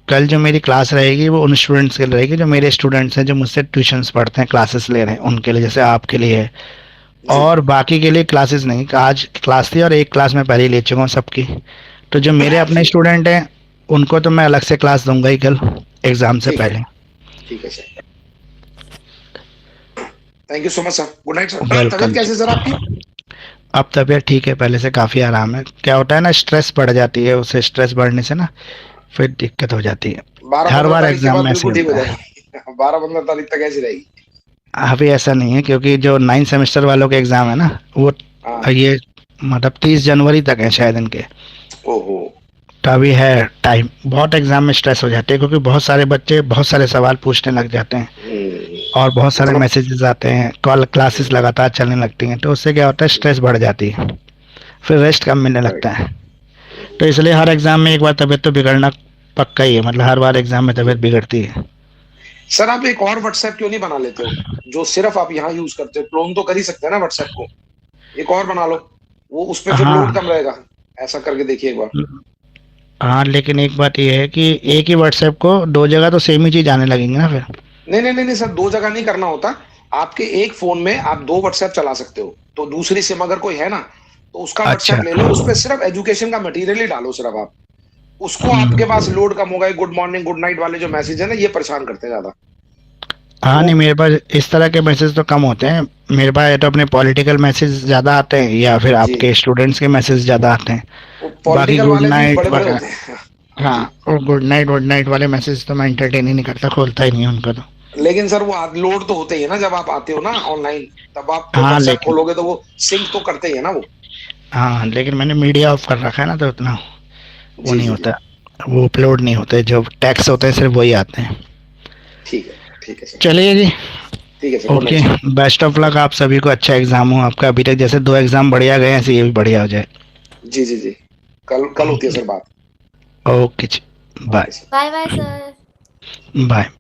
कल जो मेरी क्लास रहेगी वो उन स्टूडेंट्स के लिए रहेगी जो मेरे स्टूडेंट्स हैं, जो मुझसे ट्यूशन्स पढ़ते हैं, क्लासेस ले रहे हैं, उनके लिए, जैसे आपके लिए है। जी। और बाकी के लिए क्लासेस नहीं, आज क्लास थी और एक क्लास मैं पहले ही ले चुका हूँ सबकी। तो जो मेरे अपने स्टूडेंट हैं उनको तो मैं अलग से क्लास दूंगा ही कल एग्ज़ाम से ठीक है। पहले। ठीक है sir, thank you so much sir. Good night sir. Welcome. तबीयत कैसी है सर आपकी? अब तबीयत ठीक है, पहले से काफ़ी आराम है। क्या होता है ना, स्ट्रेस बढ़ जाती है, उससे स्ट्रेस बढ़ने से ना फिर दिक्कत हो जाती है। 12-15 हर बार तारीख के एग्जाम बाद में ऐसे बिल्कुल ठीक हो होता है। जाएगी। 12-15 तारीख तक ऐसी रहेगी। अभी ऐसा नहीं है, क्योंकि जो 9 सेमेस्टर वालों के एग्ज़ाम है ना वो हाँ। ये मतलब 30 जनवरी तक है शायद इनके। ओहो। तो अभी है टाइम। बहुत एग्जाम में स्ट्रेस हो जाते हैं क्योंकि बहुत सारे बच्चे बहुत सारे सवाल पूछने लग जाते हैं और बहुत सारे मतलब मैसेजेस आते हैं, कॉल क्लासेस लगातार चलने लगती हैं, तो उससे क्या होता है स्ट्रेस बढ़ जाती है, फिर रेस्ट कम मिलने लगता है। तो इसलिए हर एग्जाम में एक बार तबीयत तो बिगड़ना पक्का ही है, मतलब हर बार एग्जाम में तबीयत बिगड़ती है। सर आप एक और व्हाट्सएप क्यों नहीं बना लेते हो जो सिर्फ आप यहाँ यूज करते हो? क्लोन तो कर ही सकते हैं ना व्हाट्सएप को, एक और बना लो, वो उस पर फिर लोड कम रहेगा। ऐसा करके देखिए एक बार। हाँ लेकिन एक बात ये है कि एक ही व्हाट्सएप को 2 जगह तो सेम ही चीज आने लगेंगे ना फिर। नहीं सर, 2 जगह नहीं करना होता। आपके एक फोन में आप 2 व्हाट्सएप चला सकते हो। तो दूसरी सिम अगर कोई है ना तो उसका अच्छा। व्हाट्सएप ले लो, उस पर सिर्फ एजुकेशन का मटेरियल ही डालो सिर्फ आप। उसको आपके पास लोड कम होगा। गुड मॉर्निंग गुड नाइट वाले जो मैसेज है ना ये परेशान करते हैं ज्यादा। हाँ नहीं, मेरे पास इस तरह के मैसेज तो कम होते हैं। मेरे पास या तो अपने पॉलिटिकल मैसेज ज़्यादा आते हैं या फिर आपके स्टूडेंट्स के मैसेज ज़्यादा आते हैं। बाकी पॉलिटिकल गुड वाले भी नाइट बड़े बड़े वगैरह, होते हैं। हाँ और गुड नाइट वाले मैसेज तो मैं एंटरटेन ही नहीं करता, खोलता ही नहीं उनको तो। लेकिन सर वो लोड तो होते ही है ना, जब आप आते हो ना ऑनलाइन तब आप हाँ व्हाट्सएप लेकिन, खोलोगे तो वो सिंक तो करते ही है ना वो। हाँ लेकिन मैंने मीडिया ऑफ कर रखा है ना, तो उतना वो जी नहीं जी होता, वो अपलोड नहीं होते, जो टैक्स होते हैं सिर्फ वही आते हैं। ठीक है सर। चलिए जी, ठीक है sir. Good okay, night. Best of luck आप सभी को। अच्छा एग्जाम हो आपका। अभी तक जैसे 2 एग्जाम बढ़िया गए ऐसे ये भी बढ़िया हो जाए। जी कल होती है सर बात। ओके जी, bye Bye bye, sir. Bye.